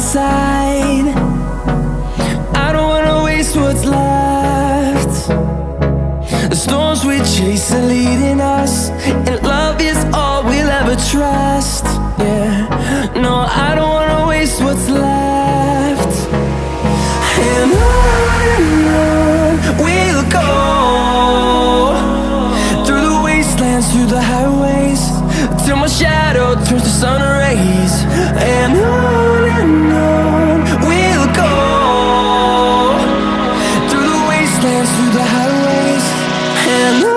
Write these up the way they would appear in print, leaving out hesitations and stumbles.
side. I don't wanna waste what's left. The storms we chase are leading us, and love is all we'll ever trust. Yeah, no, I don't wanna waste what's left. And on we'll go, through the wastelands, through the highways, till my shadow turns to sun rays. And on we'll go, through the wastelands, through the highways, and on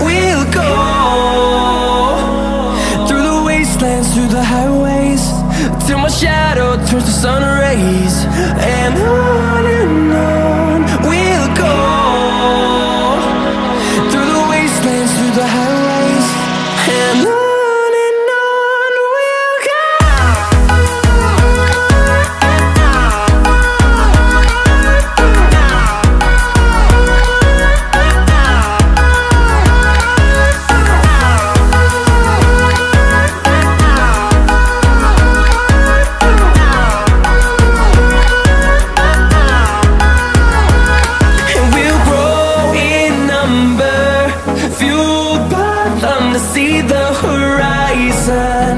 we'll go. Through the highways, till my shadow turns to sun rays. And on we'll go, through the wastelands, through the highways, and on we'll go. To see the horizon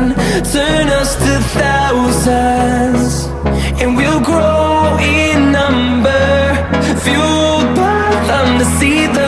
turn us to thousands, and we'll grow in number, fueled by them to see the